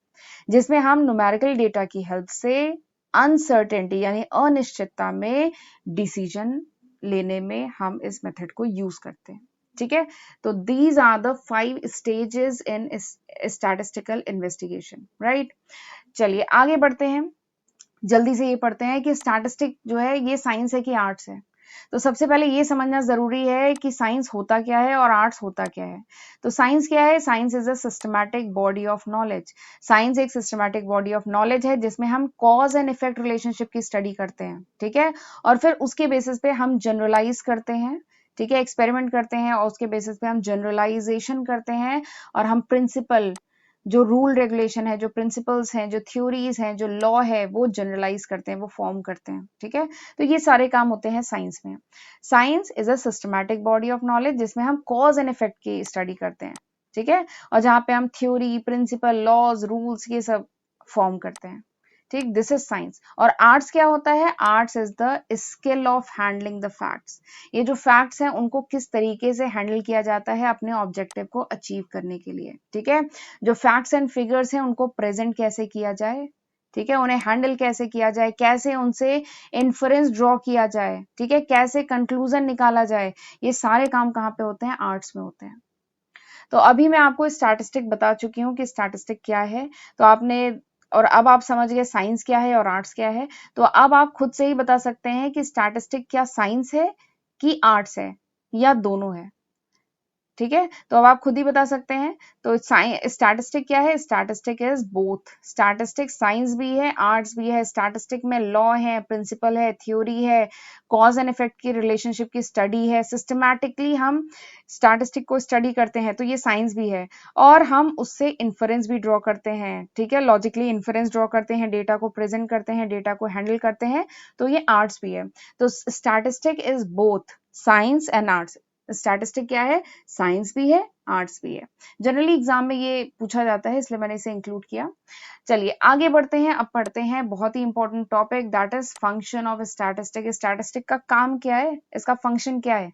जिसमें हम न्यूमेरिकल डेटा की हेल्प से अनसर्टेनिटी यानी अनिश्चितता में डिसीजन लेने में हम इस मेथड को यूज करते हैं, ठीक है। तो these are the 5 stages in statistical investigation, right. चलिए आगे बढ़ते हैं, जल्दी से ये पढ़ते हैं कि स्टैटिस्टिक जो है ये साइंस है कि आर्ट्स है। तो सबसे पहले ये समझना जरूरी है कि साइंस होता क्या है और आर्ट्स होता क्या है। तो साइंस क्या है, science is a systematic body of knowledge, science एक सिस्टमैटिक बॉडी ऑफ नॉलेज है जिसमें हम कॉज एंड इफेक्ट रिलेशनशिप की स्टडी करते हैं, ठीक है, और फिर उसके बेसिस पे हम जनरलाइज करते हैं, ठीक है, एक्सपेरिमेंट करते हैं और उसके बेसिस पे हम जनरलाइजेशन करते हैं और हम प्रिंसिपल जो रूल रेगुलेशन है, जो प्रिंसिपल्स हैं, जो थ्योरीज हैं, जो लॉ है, वो जनरलाइज करते हैं, वो फॉर्म करते हैं। ठीक है, तो ये सारे काम होते हैं साइंस में। Science is a systematic body of knowledge जिसमें हम कॉज एंड इफेक्ट की स्टडी करते हैं। ठीक है, और जहाँ पे हम थ्योरी, प्रिंसिपल, लॉज, रूल्स ये सब फॉर्म करते हैं। ठीक, दिस इज साइंस। और आर्ट्स क्या होता है? Arts is the skill of handling the facts. ये जो फैक्ट्स हैं उनको किस तरीके से हैंडल किया जाता है अपने ऑब्जेक्टिव को अचीव करने के लिए। ठीक है, जो फैक्ट्स एंड फिगर्स हैं उनको प्रेजेंट कैसे किया जाए, ठीक है, उन्हें हैंडल कैसे किया जाए, कैसे उनसे इन्फरेंस ड्रॉ किया जाए, ठीक है, कैसे कंक्लूजन निकाला जाए, ये सारे काम कहाँ पे होते हैं? आर्ट्स में होते हैं। तो अभी मैं आपको स्टैटिस्टिक बता चुकी हूँ कि स्टैटिस्टिक क्या है। तो आपने, और अब आप समझ गए साइंस क्या है और आर्ट्स क्या है। तो अब आप खुद से ही बता सकते हैं कि स्टैटिस्टिक क्या साइंस है कि आर्ट्स है, या दोनों है। ठीक है, तो अब आप खुद ही बता सकते हैं। तो स्टैटिस्टिक क्या है? Statistic is both. Statistic science भी है, आर्ट्स भी है। स्टैटिस्टिक में लॉ है, प्रिंसिपल है, थ्योरी है, कॉज एंड इफेक्ट की रिलेशनशिप की स्टडी है। सिस्टमैटिकली हम स्टैटिस्टिक को स्टडी करते हैं, तो ये साइंस भी है। और हम उससे इन्फरेंस भी ड्रॉ करते हैं। ठीक है, लॉजिकली इन्फरेंस ड्रॉ करते हैं, डेटा को प्रेजेंट करते हैं, डेटा को हैंडल करते हैं, तो ये आर्ट्स भी है। तो statistic is both science and arts. Statistic क्या है? साइंस भी है, आर्ट्स भी है। जनरली एग्जाम में ये पूछा जाता है, इसलिए मैंने इसे इंक्लूड किया। चलिए आगे बढ़ते हैं, अब पढ़ते हैं बहुत ही important topic, that is function of statistic. Statistic का काम क्या है, इसका फंक्शन क्या है?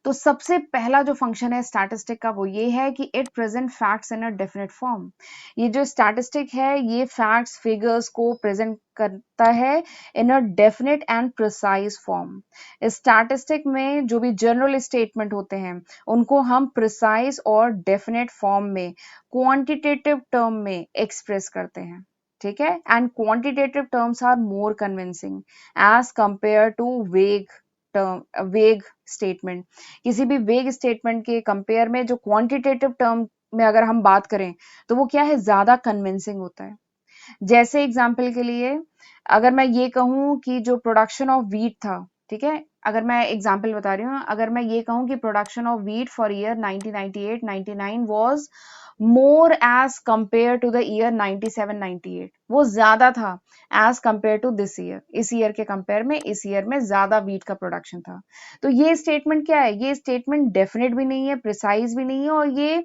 तो सबसे पहला जो फंक्शन है स्टैटिस्टिक का वो ये है कि it present facts in a definite form. ये जो स्टैटिस्टिक है ये फैक्ट्स, फिगर्स को प्रेजेंट करता है in a definite and precise form. Statistic में जो भी जनरल स्टेटमेंट होते हैं उनको हम प्रिसाइज और डेफिनेट फॉर्म में, क्वांटिटेटिव टर्म में एक्सप्रेस करते हैं। ठीक है, and quantitative terms are more convincing as compare to vague term, vague statement. किसी भी वेग स्टेटमेंट के कंपेयर में जो क्वांटिटेटिव टर्म में अगर हम बात करें तो वो क्या है, ज्यादा कन्विंसिंग होता है। जैसे एग्जाम्पल के लिए अगर मैं ये कहूं कि जो प्रोडक्शन ऑफ वीट था, ठीक है, अगर मैं एग्जाम्पल बता रही हूँ, अगर मैं ये कहूं कि production of wheat for year 1998-99 was more as compare to the year 97-98, वो ज्यादा था as compare to this year, इस ईयर के कंपेयर में इस ईयर में ज्यादा वीट का प्रोडक्शन था। तो ये स्टेटमेंट क्या है? ये स्टेटमेंट डेफिनेट भी नहीं है, प्रिसाइज भी नहीं है, और ये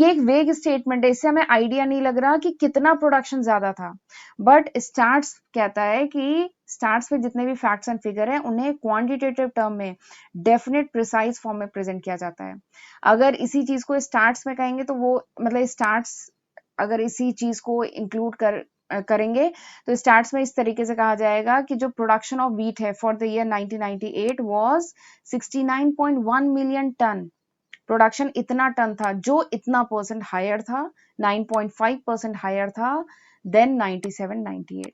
एक वेग स्टेटमेंट है। इससे हमें आइडिया नहीं लग रहा कि कितना प्रोडक्शन ज्यादा था। बट स्टार्ट्स कहता है कि स्टार्ट्स में जितने भी फैक्ट्स एंड फिगर हैं उन्हें क्वांटिटेटिव टर्म में डेफिनेट प्रिसाइज फॉर्म में प्रेजेंट किया जाता है। अगर इसी चीज को स्टार्ट्स में कहेंगे तो वो मतलब स्टार्ट्स, अगर इसी चीज को इंक्लूड करेंगे तो स्टार्ट्स में इस तरीके से कहा जाएगा कि जो प्रोडक्शन ऑफ व्हीट है for the year 1998 was 69.1 million ton. Production इतना टन था जो इतना परसेंट हायर था, 9.5% हायर था देन 97-98।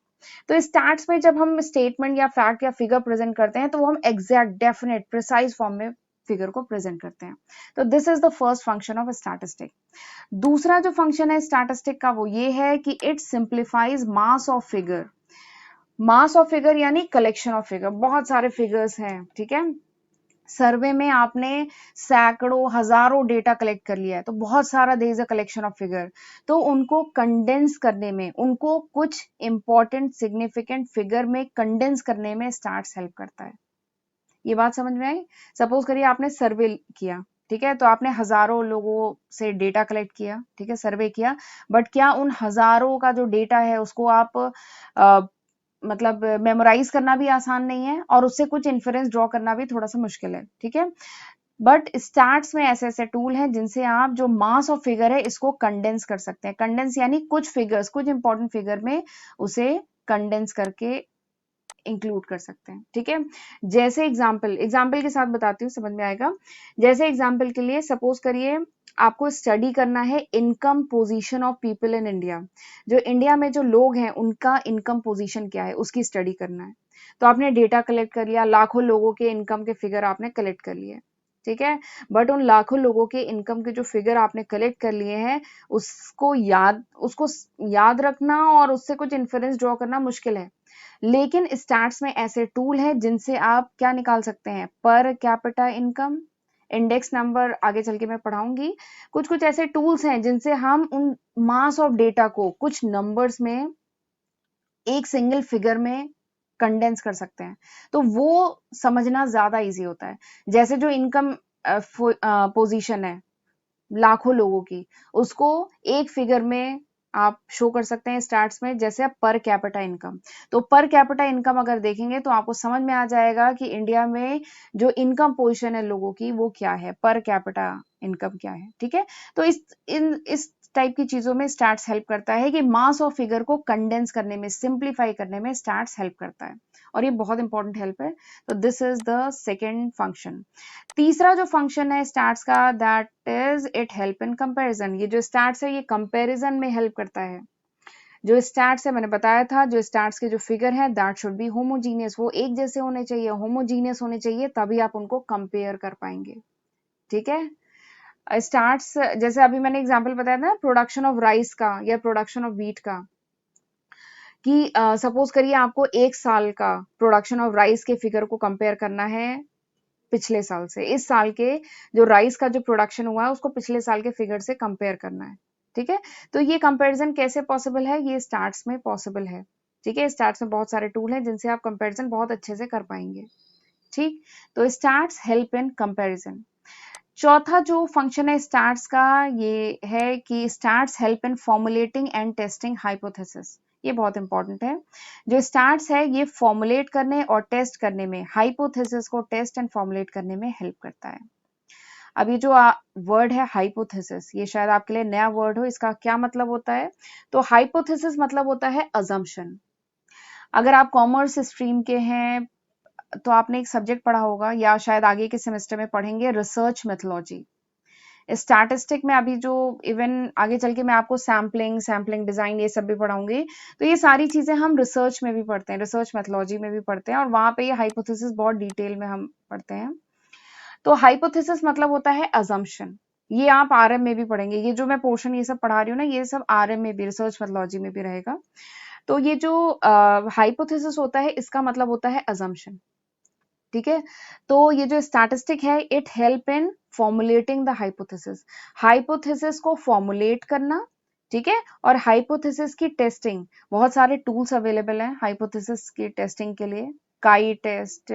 तो स्टैट्स में जब हम स्टेटमेंट या फैक्ट या फिगर प्रेजेंट करते हैं तो वो हम एग्जैक्ट, डेफिनेट, प्रिसाइज फॉर्म में फिगर को प्रेजेंट करते हैं। तो this is the first function of statistic. दूसरा जो फंक्शन है स्टैटिस्टिक का वो ये है कि it simplifies mass of figure. Mass of figure यानी कलेक्शन ऑफ फिगर, बहुत सारे फिगर्स हैं, ठीक है, सर्वे में आपने सैकड़ों हजारों डेटा कलेक्ट कर लिया है, तो बहुत सारा there is a collection of figure. तो उनको कंडेंस करने में, उनको कुछ इंपॉर्टेंट सिग्निफिकेंट फिगर में कंडेंस करने में स्टार्ट्स हेल्प करता है। ये बात समझ में आई? सपोज करिए आपने सर्वे किया, ठीक है, तो आपने हजारों लोगों से डेटा कलेक्ट किया, ठीक है, सर्वे किया, बट क्या उन हजारों का जो डेटा है उसको आप मतलब मेमोराइज करना भी आसान नहीं है, और उससे कुछ इन्फरेंस ड्रॉ करना भी थोड़ा सा मुश्किल है। ठीक है, बट स्टैट्स में ऐसे ऐसे टूल हैं जिनसे आप जो मास ऑफ फिगर है इसको कंडेंस कर सकते हैं। कंडेंस यानी कुछ फिगर्स, कुछ इंपॉर्टेंट फिगर में उसे कंडेंस करके इंक्लूड कर सकते हैं। ठीक है, जैसे एग्जाम्पल के साथ बताती हूँ, समझ में आएगा। जैसे एग्जाम्पल के लिए सपोज करिए आपको स्टडी करना है income position of people in India. जो इंडिया में जो लोग हैं उनका इनकम पोजीशन क्या है उसकी स्टडी करना है। तो आपने डेटा कलेक्ट कर लिया, लाखों लोगों के इनकम के फिगर आपने कलेक्ट कर लिए, ठीक है, बट उन लाखों लोगों के इनकम के जो फिगर आपने कलेक्ट कर लिए हैं उसको याद रखना और उससे कुछ इन्फरेंस ड्रॉ करना मुश्किल है। लेकिन स्टैट्स में ऐसे टूल हैं जिनसे आप क्या निकाल सकते हैं, per capita income, index number आगे चल के मैं पढ़ाऊंगी। कुछ कुछ ऐसे टूल्स हैं जिनसे हम उन मास ऑफ डेटा को कुछ नंबर्स में, एक सिंगल फिगर में कंडेंस कर सकते हैं, तो वो समझना ज्यादा इजी होता है। जैसे जो इनकम पोजीशन है लाखों लोगों की, उसको एक फिगर में आप शो कर सकते हैं स्टार्ट्स में, जैसे आप पर कैपिटा इनकम। तो पर कैपिटा इनकम अगर देखेंगे तो आपको समझ में आ जाएगा कि इंडिया में जो इनकम पोजीशन है लोगों की वो क्या है, पर कैपिटा इनकम क्या है। ठीक है, तो इस टाइप की चीजों में स्टार्ट्स हेल्प करता है कि मास ऑफ फिगर को कंडेंस करने में, सिंप्लीफाई करने में स्टार्ट्स हेल्प करता है, और ये बहुत इंपॉर्टेंट हेल्प है। तो this is the second function. तीसरा जो फंक्शन है स्टार्ट्स का, that is it help in comparison. ये जो स्टार्ट्स है ये कंपैरिजन में हेल्प करता है। जो स्टार्ट्स है मैंने बताया था, जो स्टार्ट्स के जो फिगर है दैट शुड बी होमोजीनियस, वो एक जैसे होने चाहिए, होमोजीनियस होने चाहिए, तभी आप उनको कंपेयर कर पाएंगे। ठीक है, स्टार्ट्स जैसे अभी मैंने एग्जांपल बताया था प्रोडक्शन ऑफ राइस का या प्रोडक्शन ऑफ व्हीट का, कि सपोज करिए आपको एक साल का प्रोडक्शन ऑफ राइस के फिगर को कंपेयर करना है पिछले साल से। इस साल के जो राइस का जो प्रोडक्शन हुआ है उसको पिछले साल के फिगर से कंपेयर करना है। ठीक है, तो ये कंपैरिजन कैसे पॉसिबल है, ये स्टार्ट्स में पॉसिबल है। ठीक है, स्टार्ट्स में बहुत सारे टूल हैं जिनसे आप कंपैरिजन बहुत अच्छे से कर पाएंगे। ठीक, तो स्टार्ट्स हेल्प इन कंपैरिजन। चौथा जो फंक्शन है स्टार्ट्स का, ये है कि starts help in formulating and testing hypothesis. ये बहुत इंपॉर्टेंट है। जो स्टार्ट्स है ये फॉर्मुलेट करने और टेस्ट करने में, हाइपोथेसिस को टेस्ट एंड फॉर्मुलेट करने में हेल्प करता है। अब ये जो वर्ड है हाइपोथेसिस, ये शायद आपके लिए नया वर्ड हो, इसका क्या मतलब होता है? तो हाइपोथेसिस मतलब होता है अजम्पशन। अगर आप कॉमर्स स्ट्रीम के हैं तो आपने एक सब्जेक्ट पढ़ा होगा, या शायद आगे के सेमेस्टर में पढ़ेंगे, रिसर्च मेथोलॉजी। स्टैटिस्टिक में अभी जो इवन आगे चल के मैं आपको सैम्पलिंग डिजाइन ये सब भी पढ़ाऊंगी, तो ये सारी चीजें हम रिसर्च में भी पढ़ते हैं, रिसर्च मेथोलॉजी में भी पढ़ते हैं, और वहां पे ये हाइपोथेसिस बहुत डिटेल में हम पढ़ते हैं। तो हाइपोथेसिस मतलब होता है अजम्पशन। ये आप आरएम में भी पढ़ेंगे, ये जो मैं पोर्शन ये सब पढ़ा रही हूँ ना, ये सब आरएम में भी, रिसर्च मेथोलॉजी में भी रहेगा। तो ये जो हाइपोथेसिस होता है इसका मतलब होता है अजम्पशन। ठीक है, तो ये जो स्टैटिस्टिक है it help in formulating the hypothesis, hypothesis को फॉर्मुलेट करना। ठीक है, और हाइपोथेसिस की टेस्टिंग, बहुत सारे टूल्स अवेलेबल हैं हाइपोथेसिस की टेस्टिंग के लिए। काई टेस्ट,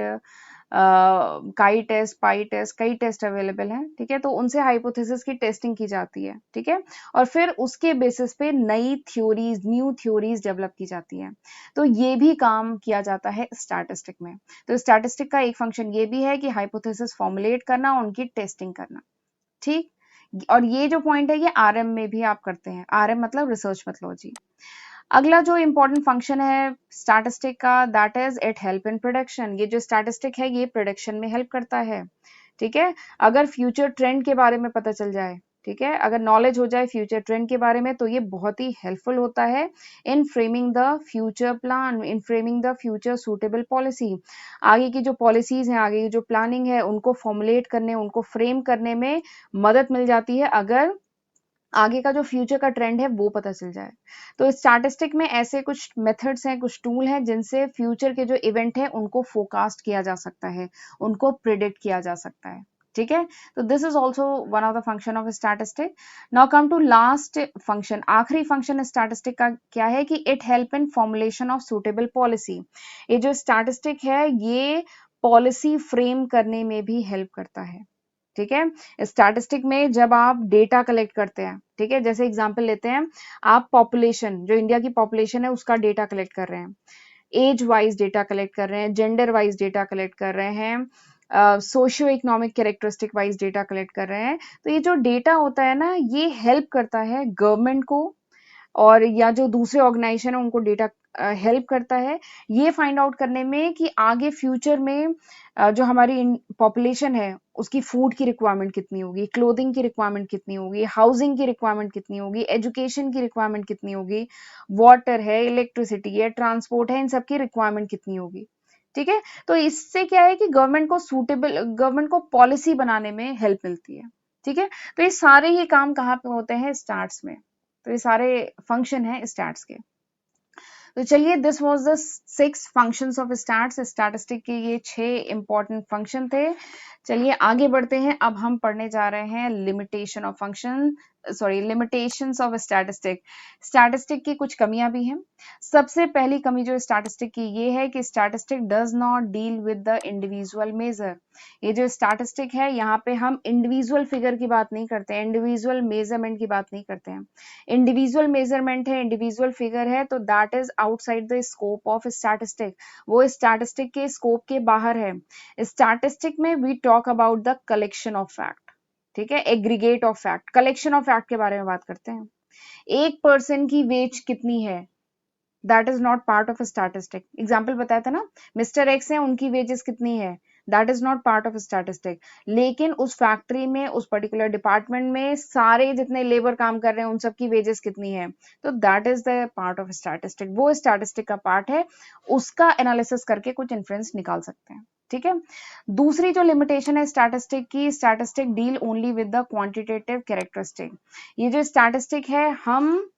पाई टेस्ट, कई टेस्ट अवेलेबल हैं। ठीक है, तो उनसे हाइपोथेसिस की टेस्टिंग की जाती है। ठीक है, और फिर उसके बेसिस पे नई थ्योरीज, न्यू थ्योरीज डेवलप की जाती है। तो ये भी काम किया जाता है स्टैटिस्टिक में। तो स्टैटिस्टिक का एक फंक्शन ये भी है कि हाइपोथेसिस फॉर्मुलेट करना और उनकी टेस्टिंग करना। ठीक, और ये जो पॉइंट है ये आरएम में भी आप करते हैं, आरएम मतलब रिसर्च मेथोलॉजी। अगला जो इंपॉर्टेंट फंक्शन है स्टैटिस्टिक का, that is it help in production. ये जो स्टैटिस्टिक है ये प्रोडक्शन में हेल्प करता है। ठीक है, अगर फ्यूचर ट्रेंड के बारे में पता चल जाए, ठीक है, अगर नॉलेज हो जाए फ्यूचर ट्रेंड के बारे में, तो ये बहुत ही हेल्पफुल होता है in framing the future plan, in framing the future suitable policy. आगे की जो पॉलिसीज हैं, आगे की जो प्लानिंग है, उनको फॉर्मुलेट करने, उनको फ्रेम करने में मदद मिल जाती है अगर आगे का जो फ्यूचर का ट्रेंड है वो पता चल जाए। तो स्टैटिस्टिक में ऐसे कुछ मेथड्स हैं, कुछ टूल हैं जिनसे फ्यूचर के जो इवेंट है उनको फोरकास्ट किया जा सकता है, उनको प्रिडिक्ट किया जा सकता है। ठीक है, तो this is also one of the function of statistic. Now come to last function, आखिरी फंक्शन स्टैटिस्टिक का क्या है कि it help in formulation of suitable policy. ये जो स्टैटिस्टिक है ये पॉलिसी फ्रेम करने में भी हेल्प करता है। ठीक है, स्टैटिस्टिक में जब आप डेटा कलेक्ट करते हैं, ठीक है, जैसे एग्जांपल लेते हैं, आप पॉपुलेशन, जो इंडिया की पॉपुलेशन है उसका डेटा कलेक्ट कर रहे हैं, एज वाइज डेटा कलेक्ट कर रहे हैं, जेंडर वाइज डेटा कलेक्ट कर रहे हैं, socio economic characteristic wise data collect कर रहे हैं। तो ये जो डेटा होता है ना, ये हेल्प करता है गवर्नमेंट को, और या जो दूसरे ऑर्गेनाइजेशन है उनको डेटा हेल्प करता है ये फाइंड आउट करने में कि आगे फ्यूचर में जो हमारी पॉपुलेशन है उसकी फूड की रिक्वायरमेंट कितनी होगी, क्लोथिंग की रिक्वायरमेंट कितनी होगी, हाउसिंग की रिक्वायरमेंट कितनी होगी, एजुकेशन की रिक्वायरमेंट कितनी होगी, वाटर है, इलेक्ट्रिसिटी है, ट्रांसपोर्ट है, इन सब की रिक्वायरमेंट कितनी होगी। ठीक है, तो इससे क्या है कि गवर्नमेंट को पॉलिसी बनाने में हेल्प मिलती है। ठीक है, तो ये सारे ही काम कहाँ पे होते हैं, स्टार्ट्स में। तो ये सारे फंक्शन है स्टैट्स के। तो चलिए, this was the 6 functions of stats. Statistic के ये 6 इंपॉर्टेंट फंक्शन थे। चलिए आगे बढ़ते हैं। अब हम पढ़ने जा रहे हैं limitation of function, sorry, limitations of statistic. Statistic की कुछ कमियां भी हैं। सबसे पहली कमी जो स्टैटिस्टिक की ये है कि statistic does not deal with the individual measure. ये जो स्टैटिस्टिक है, यहाँ पे हम इंडिविजुअल फिगर की बात नहीं करते हैं, इंडिविजुअल मेजरमेंट की बात नहीं करते हैं। इंडिविजुअल मेजरमेंट है, इंडिविजुअल फिगर है, तो that is outside the scope of statistic. वो स्टैटिस्टिक के स्कोप के बाहर है। स्टैटिस्टिक में we talk about the collection of fact, ठीक है, aggregate of fact. Collection of fact के बारे में बात करते हैं। एक पर्सन की वेज कितनी है, that is not part of statistic. Example बताया था ना, मिस्टर एक्स है, उनकी वेजेस कितनी है, that is not part of statistic. लेकिन उस फैक्ट्री में, उस पर्टिकुलर डिपार्टमेंट में सारे जितने लेबर काम कर रहे हैं उन सब की वेजेस कितनी है, तो that is the part of statistic. वो स्टैटिस्टिक का पार्ट है, उसका एनालिसिस करके कुछ इन्फ्रेंस निकाल सकते हैं, ठीक है। दूसरी जो लिमिटेशन है स्टैटिस्टिक की, statistic deal only with the quantitative characteristic. ये जो स्टैटिस्टिक है, हम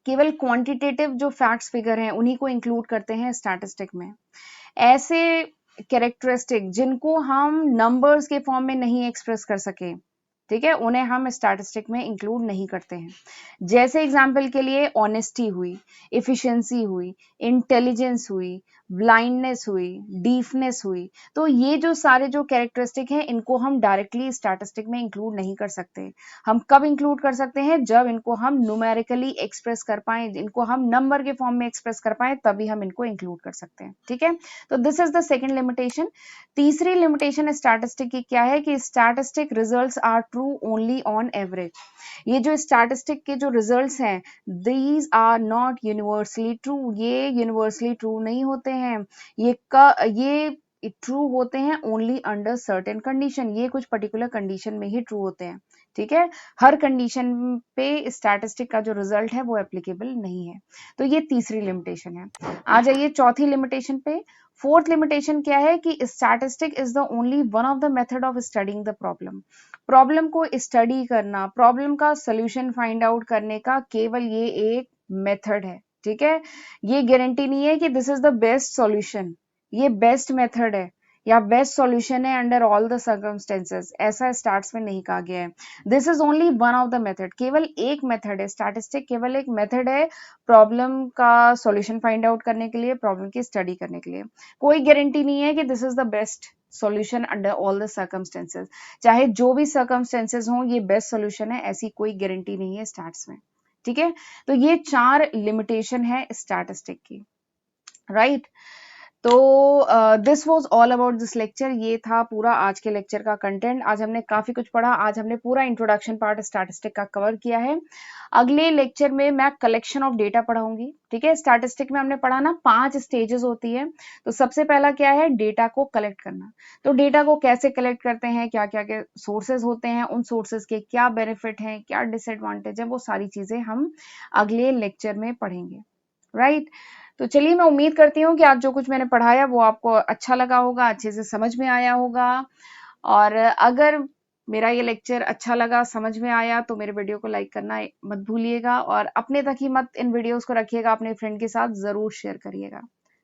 केवल क्वांटिटेटिव जो फैक्ट्स फिगर हैं उन्हीं को इंक्लूड करते हैं स्टैटिस्टिक में। ऐसे कैरेक्टरिस्टिक जिनको हम नंबर्स के फॉर्म में नहीं एक्सप्रेस कर सके, ठीक है, उन्हें हम स्टैटिस्टिक में इंक्लूड नहीं करते हैं। जैसे एग्जाम्पल के लिए ऑनेस्टी हुई, इफिशिएंसी हुई, इंटेलिजेंस हुई, ब्लाइंडनेस हुई, डीफनेस हुई। तो ये जो सारे जो कैरेक्टरिस्टिक हैं, इनको हम डायरेक्टली स्टैटिस्टिक में इंक्लूड नहीं कर सकते। हम कब इंक्लूड कर सकते हैं, जब इनको हम न्यूमेरिकली एक्सप्रेस कर पाए, इनको हम नंबर के फॉर्म में एक्सप्रेस कर पाए, तभी हम इनको इंक्लूड कर सकते हैं, ठीक है। तो this is the second limitation. तीसरी लिमिटेशन स्टैटिस्टिक की क्या है कि statistic results are true only on average. ये जो स्टैटिस्टिक के जो रिजल्ट्स हैं, these are not universally true. ये यूनिवर्सली ट्रू नहीं होते हैं। ये ट्रू होते हैं ओनली अंडर सर्टेन कंडीशन। ये कुछ पर्टिकुलर कंडीशन में ही ट्रू होते हैं, ठीक है। हर कंडीशन पे स्टैटिस्टिक का जो रिजल्ट है वो एप्लीकेबल नहीं है। तो ये तीसरी लिमिटेशन है। आ जाइए चौथी लिमिटेशन पे। फोर्थ लिमिटेशन क्या है कि statistic is the only one of the method of studying the problem. Problem को स्टडी करना, प्रॉब्लम का सोल्यूशन फाइंड आउट करने का केवल ये एक मेथड है, ठीक है। ये गारंटी नहीं है कि this is the best solution, ये बेस्ट मेथड है या बेस्ट सॉल्यूशन है अंडर ऑल द सर्कमस्टेंसेस, ऐसा स्टार्ट्स में नहीं कहा गया है। This is only one of the method, केवल एक मेथड है। स्टैटिस्टिक केवल एक मेथड है प्रॉब्लम का सॉल्यूशन फाइंड आउट करने के लिए, प्रॉब्लम की स्टडी करने के लिए। कोई गारंटी नहीं है कि this is the best solution under all the circumstances. चाहे जो भी सर्कमस्टेंसेस हों, ये बेस्ट सॉल्यूशन है, ऐसी कोई गारंटी नहीं है स्टैट्स में, ठीक है। तो ये 4 लिमिटेशन है स्टैटिस्टिक की, राइट। तो this was all about this lecture. ये था पूरा आज के लेक्चर का कंटेंट। आज हमने काफी कुछ पढ़ा। आज हमने पूरा इंट्रोडक्शन पार्ट स्टैटिस्टिक का कवर किया है। अगले लेक्चर में मैं कलेक्शन ऑफ डेटा पढ़ाऊंगी, ठीक है। स्टैटिस्टिक में हमने पढ़ा ना 5 स्टेजेस होती है। तो सबसे पहला क्या है, डेटा को कलेक्ट करना। तो डेटा को कैसे कलेक्ट करते हैं, क्या क्या के सोर्सेज होते हैं, उन सोर्सेज के क्या बेनिफिट हैं, क्या डिसएडवांटेज है, वो सारी चीजें हम अगले लेक्चर में पढ़ेंगे, राइट। तो चलिए, मैं उम्मीद करती हूँ कि आज जो कुछ मैंने पढ़ाया वो आपको अच्छा लगा होगा, अच्छे से समझ में आया होगा। और अगर मेरा ये लेक्चर अच्छा लगा, समझ में आया, तो मेरे वीडियो को लाइक करना मत भूलिएगा और अपने तक ही मत इन वीडियोस को रखिएगा, अपने फ्रेंड के साथ जरूर शेयर करिएगा,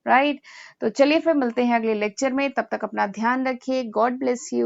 राइट। तो चलिए फिर मिलते हैं अगले लेक्चर में। तब तक अपना ध्यान रखिए। God bless you.